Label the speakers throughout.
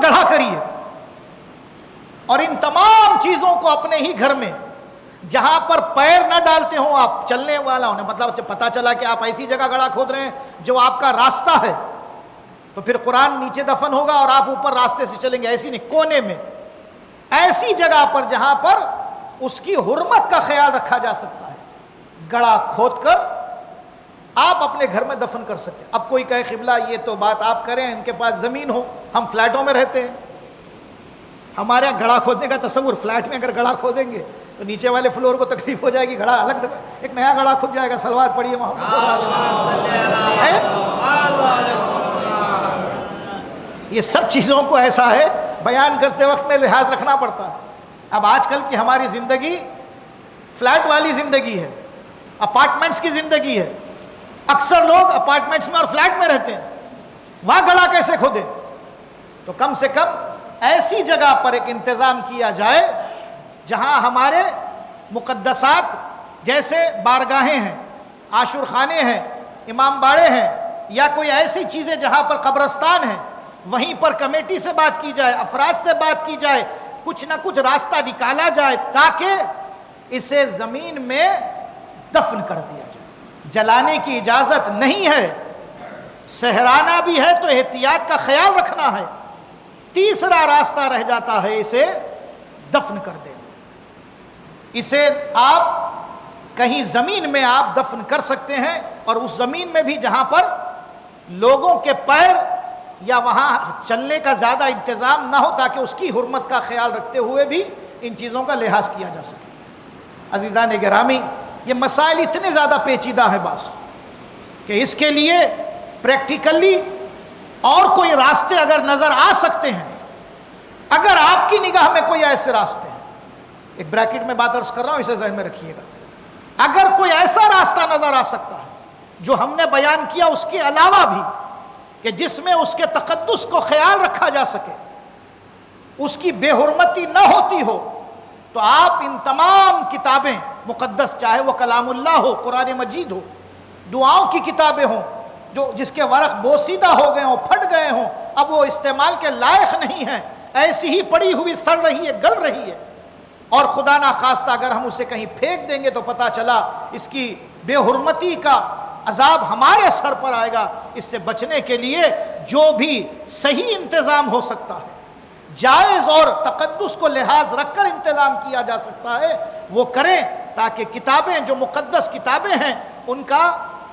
Speaker 1: گڑھا کریے، اور ان تمام چیزوں کو اپنے ہی گھر میں جہاں پر پیر نہ ڈالتے ہوں آپ، چلنے والا ہونے، مطلب پتہ چلا کہ آپ ایسی جگہ گڑھا کھود رہے ہیں جو آپ کا راستہ ہے، تو پھر قرآن نیچے دفن ہوگا اور آپ اوپر راستے سے چلیں گے، ایسی نہیں، کونے میں ایسی جگہ پر جہاں پر اس کی حرمت کا خیال رکھا جا سکتا ہے، گڑھا کھود کر آپ اپنے گھر میں دفن کر سکتے ہیں۔ اب کوئی کہے قبلہ یہ تو بات آپ کریں، ان کے پاس زمین ہو، ہم فلیٹوں میں رہتے ہیں، ہمارے یہاں گڑھا کھودنے کا تصور، فلیٹ میں اگر گڑھا کھودیں گے تو نیچے والے فلور کو تکلیف ہو جائے گی، گڑھا الگ ایک نیا گڑھا کھود جائے گا۔ صلوات پڑھیے محمد۔ یہ سب چیزوں کو ایسا ہے بیان کرتے وقت میں لحاظ رکھنا پڑتا ہے۔ اب آج کل کی ہماری زندگی فلیٹ والی زندگی ہے، اپارٹمنٹس کی زندگی ہے، اکثر لوگ اپارٹمنٹس میں اور فلیٹ میں رہتے ہیں، وہاں گڑھا کیسے کھودے؟ تو کم سے کم ایسی جگہ پر ایک انتظام کیا جائے جہاں ہمارے مقدسات جیسے بارگاہیں ہیں، عاشور خانے ہیں، امام باڑے ہیں، یا کوئی ایسی چیزیں جہاں پر قبرستان ہیں، وہیں پر کمیٹی سے بات کی جائے، افراد سے بات کی جائے، کچھ نہ کچھ راستہ نکالا جائے تاکہ اسے زمین میں دفن کر دیا جائے۔ جلانے کی اجازت نہیں ہے، سہرانا بھی ہے تو احتیاط کا خیال رکھنا ہے۔ تیسرا راستہ رہ جاتا ہے اسے دفن کر دینا۔ اسے آپ کہیں زمین میں آپ دفن کر سکتے ہیں، اور اس زمین میں بھی جہاں پر لوگوں کے پیر یا وہاں چلنے کا زیادہ انتظام نہ ہو، تاکہ اس کی حرمت کا خیال رکھتے ہوئے بھی ان چیزوں کا لحاظ کیا جا سکے۔ عزیزان گرامی، یہ مسائل اتنے زیادہ پیچیدہ ہے باس کہ اس کے لیے پریکٹیکلی اور کوئی راستے اگر نظر آ سکتے ہیں، اگر آپ کی نگاہ میں کوئی ایسے راستے ہیں، ایک بریکٹ میں بات عرض کر رہا ہوں، اسے ذہن میں رکھیے گا، اگر کوئی ایسا راستہ نظر آ سکتا ہے جو ہم نے بیان کیا اس کے علاوہ بھی، کہ جس میں اس کے تقدس کو خیال رکھا جا سکے، اس کی بے حرمتی نہ ہوتی ہو، تو آپ ان تمام کتابیں مقدس، چاہے وہ کلام اللہ ہو، قرآن مجید ہو، دعاؤں کی کتابیں ہوں جو جس کے ورق بوسیدہ ہو گئے ہوں، پھٹ گئے ہوں، اب وہ استعمال کے لائق نہیں ہیں، ایسی ہی پڑی ہوئی سڑ رہی ہے، گل رہی ہے، اور خدا نہ خواستہ اگر ہم اسے کہیں پھینک دیں گے تو پتہ چلا اس کی بے حرمتی کا عذاب ہمارے سر پر آئے گا۔ اس سے بچنے کے لیے جو بھی صحیح انتظام ہو سکتا ہے، جائز اور تقدس کو لحاظ رکھ کر انتظام کیا جا سکتا ہے، وہ کریں، تاکہ کتابیں جو مقدس کتابیں ہیں ان کا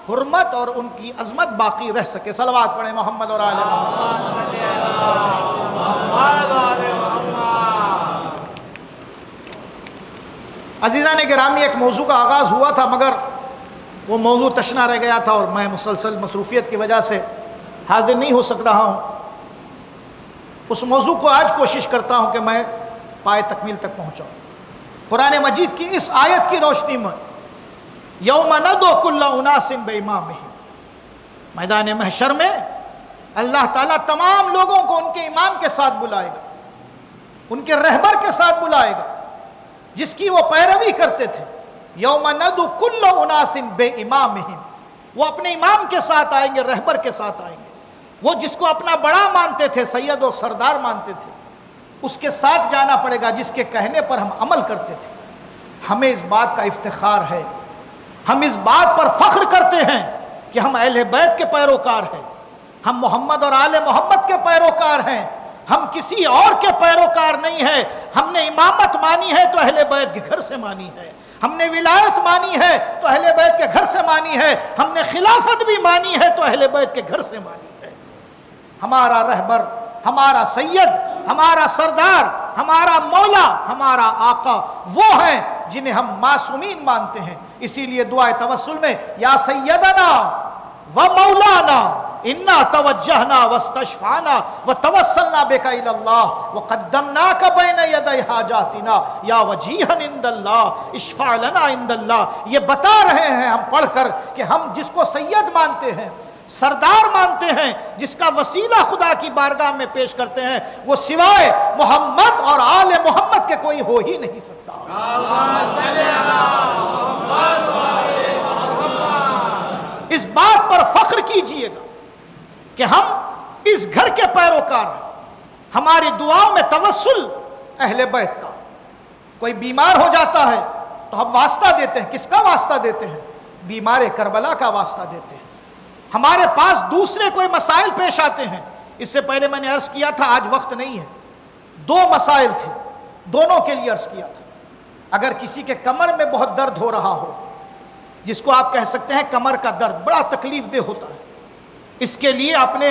Speaker 1: حرمت اور ان کی عظمت باقی رہ سکے۔ صلوات پڑھیں محمد اور آل محمد۔ عزیزان گرامی، ایک موضوع کا آغاز ہوا تھا مگر وہ موضوع تشنا رہ گیا تھا، اور میں مسلسل مصروفیت کی وجہ سے حاضر نہیں ہو سک رہا ہوں۔ اس موضوع کو آج کوشش کرتا ہوں کہ میں پائے تکمیل تک پہنچاؤں۔ قرآن مجید کی اس آیت کی روشنی میں یوم ندعو کل اناس بامامہم، میدان محشر میں اللہ تعالیٰ تمام لوگوں کو ان کے امام کے ساتھ بلائے گا، ان کے رہبر کے ساتھ بلائے گا جس کی وہ پیروی کرتے تھے۔ یوم ندعو کل اناس بامامہم، وہ اپنے امام کے ساتھ آئیں گے، رہبر کے ساتھ آئیں گے، وہ جس کو اپنا بڑا مانتے تھے، سید و سردار مانتے تھے، اس کے ساتھ جانا پڑے گا جس کے کہنے پر ہم عمل کرتے تھے۔ ہمیں اس بات کا افتخار ہے، ہم اس بات پر فخر کرتے ہیں کہ ہم اہل بیت کے پیروکار ہیں، ہم محمد اور آل محمد کے پیروکار ہیں، ہم کسی اور کے پیروکار نہیں ہیں۔ ہم نے امامت مانی ہے تو اہل بیت کے گھر سے مانی ہے، ہم نے ولایت مانی ہے تو اہل بیت کے گھر سے مانی ہے، ہم نے خلافت بھی مانی ہے تو اہل بیت کے گھر سے مانی ہے۔ ہمارا رہبر، ہمارا سید، ہمارا سردار، ہمارا مولا، ہمارا آقا وہ ہیں جنہیں ہم معصومین مانتے ہیں۔ اسی لیے دعائے توسل میں یا سیدنا و مولانا انا توجہنا واستشفعنا وتوسلنا بک الی اللہ وقدمناک بین یدی حاجاتنا یا وجیہا عند اللہ اشفع لنا عند اللہ۔ یہ بتا رہے ہیں ہم پڑھ کر کہ ہم جس کو سید مانتے ہیں، سردار مانتے ہیں، جس کا وسیلہ خدا کی بارگاہ میں پیش کرتے ہیں، وہ سوائے محمد اور آل محمد کے کوئی ہو ہی نہیں سکتا۔ اس بات پر فخر کیجئے گا کہ ہم اس گھر کے پیروکار ہیں، ہماری دعاؤں میں توسل اہل بیت کا. کوئی بیمار ہو جاتا ہے تو ہم واسطہ دیتے ہیں. کس کا واسطہ دیتے ہیں؟ بیمار کربلا کا واسطہ دیتے ہیں. ہمارے پاس دوسرے کوئی مسائل پیش آتے ہیں. اس سے پہلے میں نے عرض کیا تھا، آج وقت نہیں ہے، 2 مسائل تھے، دونوں کے لیے عرض کیا تھا. اگر کسی کے کمر میں بہت درد ہو رہا ہو، جس کو آپ کہہ سکتے ہیں کمر کا درد بڑا تکلیف دہ ہوتا ہے، اس کے لیے اپنے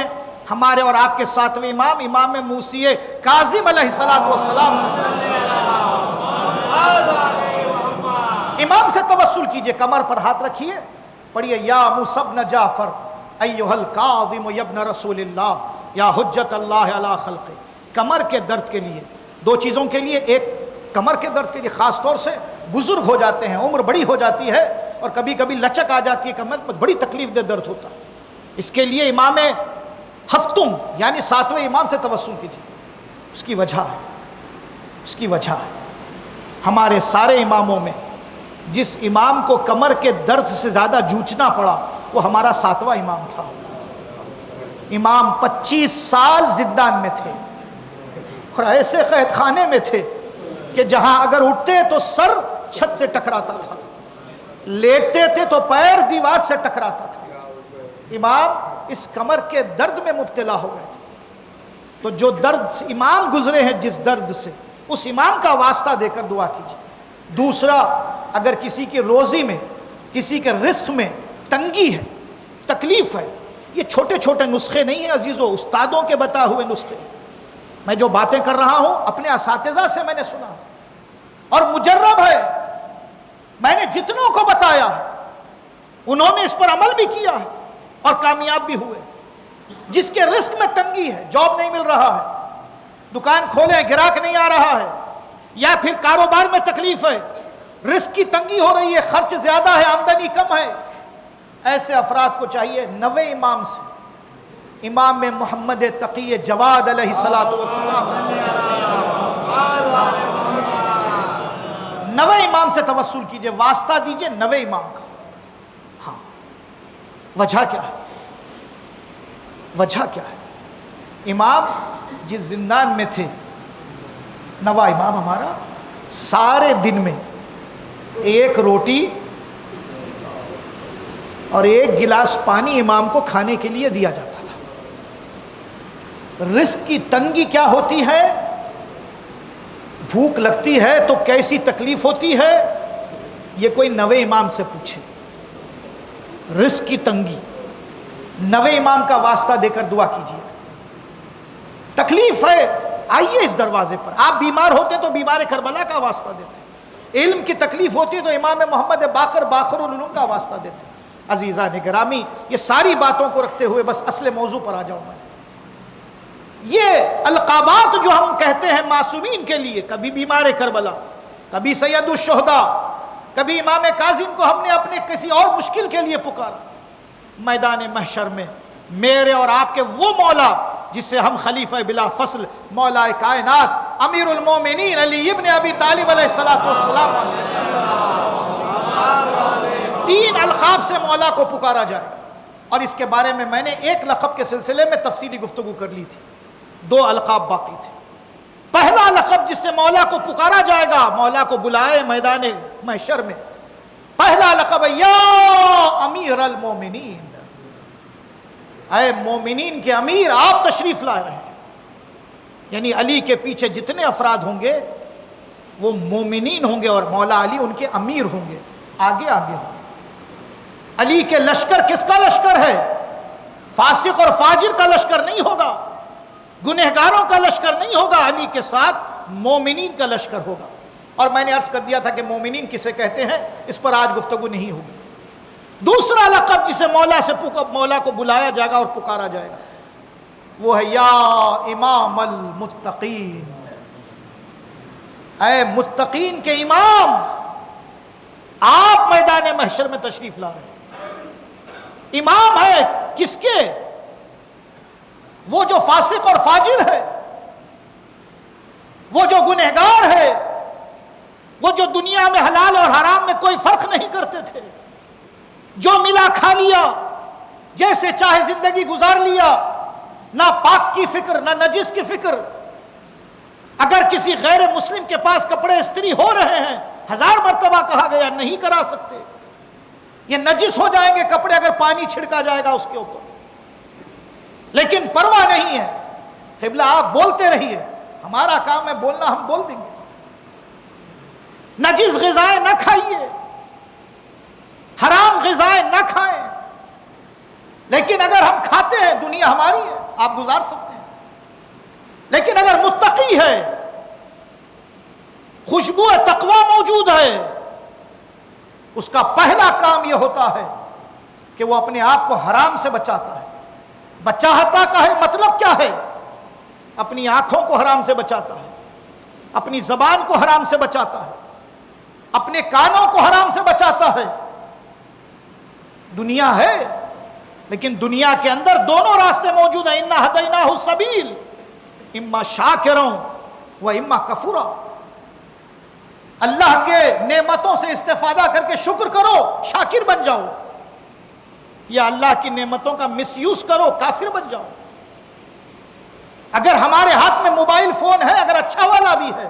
Speaker 1: ہمارے اور آپ کے 7ویں امام امام موسی کاظم علیہ السلام سے امام سے توسل کیجئے. کمر پر ہاتھ رکھیے، پڑھیے یا موسی بن جعفر ایھا الکاظم ابن رسول اللہ یا حجت اللہ علی خلقہ. کمر کے درد کے لیے 2 چیزوں کے لیے، ایک کمر کے درد کے لیے خاص طور سے بزرگ ہو جاتے ہیں، عمر بڑی ہو جاتی ہے اور کبھی کبھی لچک آ جاتی ہے کمر میں، بڑی تکلیف دہ درد ہوتا ہے. اس کے لیے امام ہفتم یعنی 7ویں امام سے توسل کیجیے. اس کی وجہ ہے ہمارے سارے اماموں میں جس امام کو کمر کے درد سے زیادہ جوجھنا پڑا وہ ہمارا 7واں امام تھا. امام 25 سال زندان میں تھے اور ایسے قید خانے میں تھے کہ جہاں اگر اٹھتے تو سر چھت سے ٹکراتا تھا، لیٹتے تھے تو پیر دیوار سے ٹکراتا تھا. امام اس کمر کے درد میں مبتلا ہو گئے تھے. تو جو درد امام گزرے ہیں جس درد سے، اس امام کا واسطہ دے کر دعا کیجیے. دوسرا، اگر کسی کی روزی میں، کسی کے رزق میں تنگی ہے، تکلیف ہے، یہ چھوٹے چھوٹے نسخے نہیں ہیں عزیزو، استادوں کے بتائے ہوئے نسخے. میں جو باتیں کر رہا ہوں اپنے اساتذہ سے میں نے سنا اور مجرب ہے. میں نے جتنوں کو بتایا ہے انہوں نے اس پر عمل بھی کیا ہے اور کامیاب بھی ہوئے. جس کے رزق میں تنگی ہے، جاب نہیں مل رہا ہے، دکان کھولے گراہک نہیں آ رہا ہے، یا پھر کاروبار میں تکلیف ہے، رزق کی تنگی ہو رہی ہے، خرچ زیادہ ہے، آمدنی کم ہے، ایسے افراد کو چاہیے 9ویں امام سے، امام محمد تقی جواد علیہ السلام سے، 9ویں امام سے توسل کیجئے، واسطہ دیجئے 9ویں امام کا. ہاں، وجہ کیا ہے؟ امام جس زندان میں تھے، 9واں امام ہمارا، سارے دن میں 1 روٹی اور 1 گلاس پانی امام کو کھانے کے لیے دیا جاتا تھا. رزق کی تنگی کیا ہوتی ہے، بھوک لگتی ہے تو کیسی تکلیف ہوتی ہے، یہ کوئی 9ویں امام سے پوچھے. رزق کی تنگی، 9ویں امام کا واسطہ دے کر دعا کیجیے. تکلیف ہے، آئیے اس دروازے پر. آپ بیمار ہوتے تو بیمار کربلا کا واسطہ دیتے، علم کی تکلیف ہوتی تو امام محمد باقر العلوم کا واسطہ دیتے. عزیزان گرامی، یہ ساری باتوں کو رکھتے ہوئے بس اصل موضوع پر آ جاؤں میں. یہ القابات جو ہم کہتے ہیں معصومین کے لیے، کبھی بیمار کربلا، کبھی سید الشہداء، کبھی امام کاظم کو ہم نے اپنے کسی اور مشکل کے لیے پکارا. میدان محشر میں میرے اور آپ کے وہ مولا جس سے ہم خلیفہ بلا فصل مولا کائنات امیر المومنین علی ابن ابی طالب علیہ السلام 3 القاب سے مولا کو پکارا جائے. اور اس کے بارے میں نے 1 لقب کے سلسلے میں تفصیلی گفتگو کر لی تھی، 2 القاب باقی تھے. پہلا لقب جس سے مولا کو پکارا جائے گا، مولا کو بلائے میدان محشر میں، پہلا لقب ہے یا امیر المومنین، اے مومنین کے امیر، آپ تشریف لا رہے ہیں. یعنی علی کے پیچھے جتنے افراد ہوں گے وہ مومنین ہوں گے اور مولا علی ان کے امیر ہوں گے، آگے ہوں گے. علی کے لشکر کس کا لشکر ہے؟ فاسق اور فاجر کا لشکر نہیں ہوگا، گنہگاروں کا لشکر نہیں ہوگا، علی کے ساتھ مومنین کا لشکر ہوگا. اور میں نے عرض کر دیا تھا کہ مومنین کسے کہتے ہیں، اس پر آج گفتگو نہیں ہوگی. دوسرا لقب جسے مولا کو بلایا جائے گا اور پکارا جائے گا وہ ہے یا امام المتقین، اے متقین کے امام، آپ میدان محشر میں تشریف لا رہے ہیں. امام ہے کس کے؟ وہ جو فاسق اور فاجر ہے، وہ جو گنہگار ہے، وہ جو دنیا میں حلال اور حرام میں کوئی فرق نہیں کرتے تھے، جو ملا کھا لیا، جیسے چاہے زندگی گزار لیا، نہ پاک کی فکر نہ نجس کی فکر، کسی غیر مسلم کے پاس کپڑے استری ہو رہے ہیں، 1000 مرتبہ کہا گیا نہیں کرا سکتے، یہ نجس ہو جائیں گے کپڑے اگر پانی چھڑکا جائے گا اس کے اوپر، لیکن پرواہ نہیں ہے، قبلہ آپ بولتے رہیے، ہمارا کام ہے بولنا، ہم بول دیں گے، نجس غذائیں نہ کھائیے، حرام غذائیں نہ کھائیں، لیکن اگر ہم کھاتے ہیں دنیا ہماری ہے، آپ گزار سکتے ہیں، لیکن اگر متقی ہے، خوشبو تقوی موجود ہے، اس کا پہلا کام یہ ہوتا ہے کہ وہ اپنے آپ کو حرام سے بچاتا ہے۔ بچاتا کا ہے مطلب کیا ہے؟ اپنی آنکھوں کو حرام سے بچاتا ہے، اپنی زبان کو حرام سے بچاتا ہے، اپنے کانوں کو حرام سے بچاتا ہے۔ دنیا ہے لیکن دنیا کے اندر دونوں راستے موجود ہیں، انا ہدیناہ السبیل اما شاکرا و اما کفورا، اللہ کے نعمتوں سے استفادہ کر کے شکر کرو، شاکر بن جاؤ، یا اللہ کی نعمتوں کا مس یوز کرو، کافر بن جاؤ۔ اگر ہمارے ہاتھ میں موبائل فون ہے، اگر اچھا والا بھی ہے،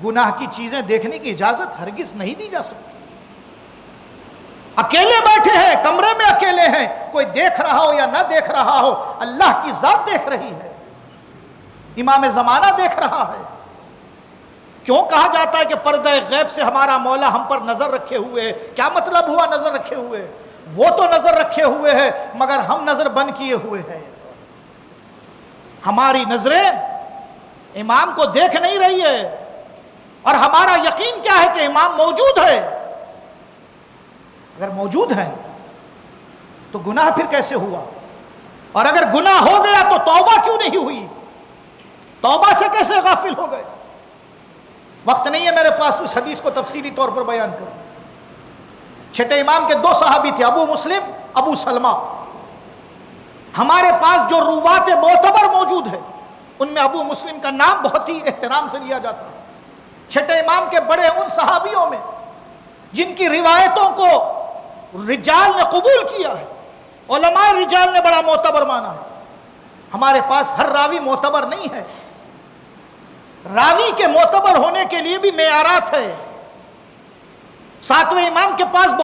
Speaker 1: گناہ کی چیزیں دیکھنے کی اجازت ہرگز نہیں دی جا سکتی۔ اکیلے بیٹھے ہیں، کمرے میں اکیلے ہیں، کوئی دیکھ رہا ہو یا نہ دیکھ رہا ہو، اللہ کی ذات دیکھ رہی ہے، امام زمانہ دیکھ رہا ہے۔ کیوں کہا جاتا ہے کہ پردہ غیب سے ہمارا مولا ہم پر نظر رکھے ہوئے ہے؟ کیا مطلب ہوا نظر رکھے ہوئے؟ وہ تو نظر رکھے ہوئے ہے مگر ہم نظر بند کیے ہوئے ہیں، ہماری نظریں امام کو دیکھ نہیں رہی ہے، اور ہمارا یقین کیا ہے کہ امام موجود ہے۔ اگر موجود ہے تو گناہ پھر کیسے ہوا؟ اور اگر گناہ ہو گیا تو توبہ کیوں نہیں ہوئی؟ توبہ سے کیسے غافل ہو گئے؟ وقت نہیں ہے میرے پاس اس حدیث کو تفصیلی طور پر بیان کروں۔ چھٹے امام کے 2 صحابی تھے، ابو مسلم، ابو سلمہ۔ ہمارے پاس جو روات معتبر موجود ہے ان میں ابو مسلم کا نام بہت ہی احترام سے لیا جاتا ہے۔ چھٹے امام کے بڑے ان صحابیوں میں جن کی روایتوں کو رجال نے قبول کیا ہے، علماء رجال نے بڑا معتبر مانا ہے۔ ہمارے پاس ہر راوی معتبر نہیں ہے، راوی کے معتبر ہونے کے لیے بھی معیارات ہے۔ 7ویں امام کے پاس